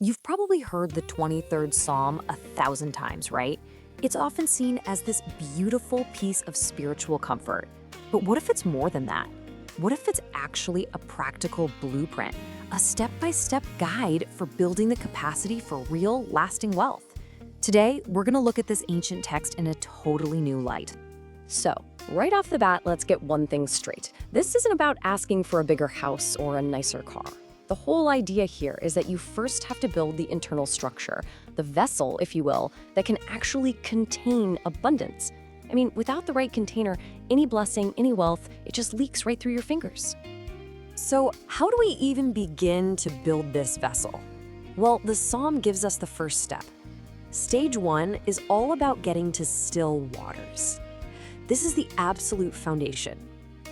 You've probably heard the 23rd Psalm 1,000 times, right? It's often seen as this beautiful piece of spiritual comfort. But what if it's more than that? What if it's actually a practical blueprint, a step-by-step guide for building the capacity for real, lasting wealth? Today, we're going to look at this ancient text in a totally new light. So, right off the bat, let's get one thing straight. This isn't about asking for a bigger house or a nicer car. The whole idea here is that you first have to build the internal structure, the vessel, if you will, that can actually contain abundance. I mean, without the right container, any blessing, any wealth, it just leaks right through your fingers. So, how do we even begin to build this vessel? Well, the psalm gives us the first step. Stage 1 is all about getting to still waters. This is the absolute foundation.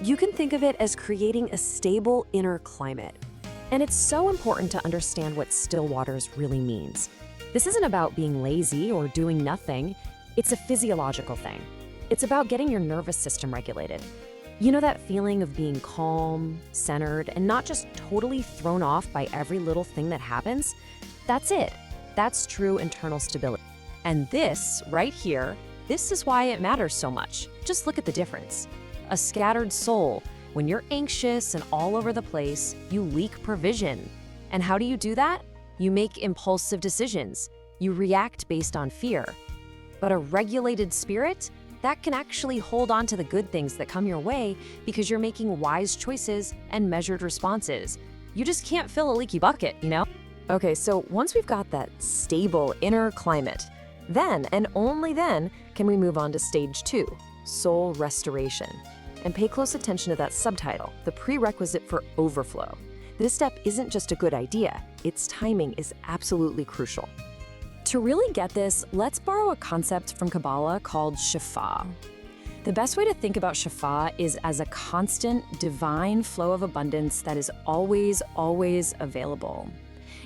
You can think of it as creating a stable inner climate. And it's so important to understand what still waters really means. This isn't about being lazy or doing nothing. It's a physiological thing. It's about getting your nervous system regulated. You know that feeling of being calm, centered, and not just totally thrown off by every little thing that happens? That's it. That's true internal stability. And this, right here, this is why it matters so much. Just look at the difference. A scattered soul. When you're anxious and all over the place, you leak provision. And how do you do that? You make impulsive decisions. You react based on fear. But a regulated spirit, that can actually hold on to the good things that come your way because you're making wise choices and measured responses. You just can't fill a leaky bucket, you know? Okay, so once we've got that stable inner climate, then and only then can we move on to stage 2, soul restoration. And pay close attention to that subtitle, the prerequisite for overflow. This step isn't just a good idea, its timing is absolutely crucial. To really get this, let's borrow a concept from Kabbalah called Shefa. The best way to think about Shefa is as a constant, divine flow of abundance that is always, always available.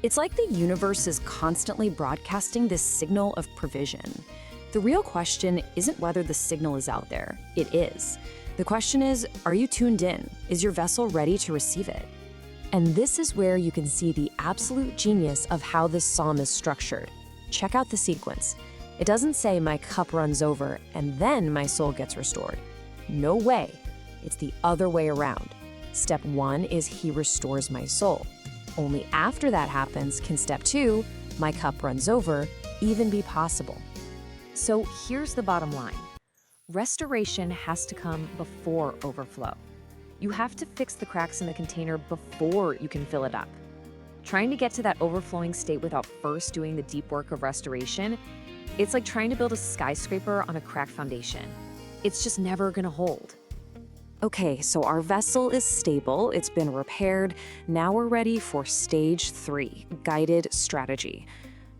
It's like the universe is constantly broadcasting this signal of provision. The real question isn't whether the signal is out there, it is. The question is, are you tuned in? Is your vessel ready to receive it? And this is where you can see the absolute genius of how this psalm is structured. Check out the sequence. It doesn't say my cup runs over and then my soul gets restored. No way. It's the other way around. Step 1 is he restores my soul. Only after that happens can step 2, my cup runs over, even be possible. So here's the bottom line. Restoration has to come before overflow. You have to fix the cracks in the container before you can fill it up. Trying to get to that overflowing state without first doing the deep work of restoration, it's like trying to build a skyscraper on a cracked foundation. It's just never gonna hold. Okay, so our vessel is stable, it's been repaired. Now we're ready for stage 3, guided strategy.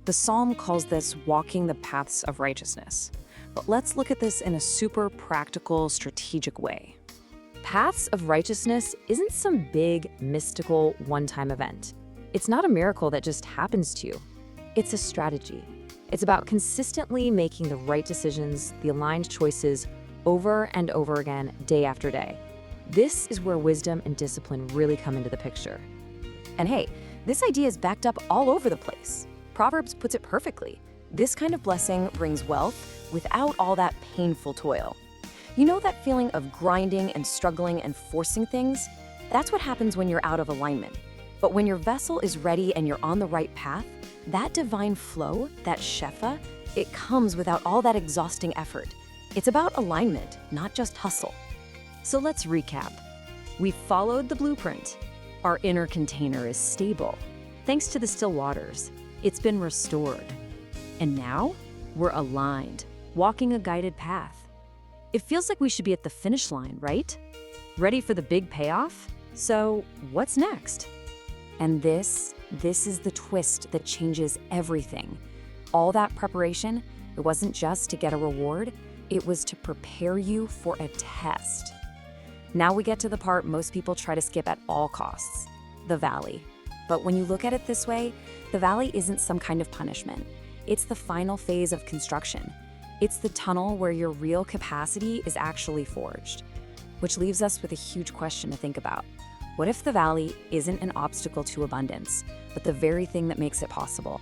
The psalm calls this walking the paths of righteousness. But let's look at this in a super practical, strategic way. Paths of righteousness isn't some big, mystical, one-time event. It's not a miracle that just happens to you. It's a strategy. It's about consistently making the right decisions, the aligned choices, over and over again, day after day. This is where wisdom and discipline really come into the picture. And hey, this idea is backed up all over the place. Proverbs puts it perfectly. This kind of blessing brings wealth without all that painful toil. You know that feeling of grinding and struggling and forcing things? That's what happens when you're out of alignment. But when your vessel is ready and you're on the right path, that divine flow, that Shefa, it comes without all that exhausting effort. It's about alignment, not just hustle. So let's recap. We followed the blueprint. Our inner container is stable. Thanks to the still waters, it's been restored. And now, we're aligned, walking a guided path. It feels like we should be at the finish line, right? Ready for the big payoff? So, what's next? And this is the twist that changes everything. All that preparation, it wasn't just to get a reward, it was to prepare you for a test. Now we get to the part most people try to skip at all costs, the valley. But when you look at it this way, the valley isn't some kind of punishment. It's the final phase of construction. It's the tunnel where your real capacity is actually forged. Which leaves us with a huge question to think about. What if the valley isn't an obstacle to abundance, but the very thing that makes it possible?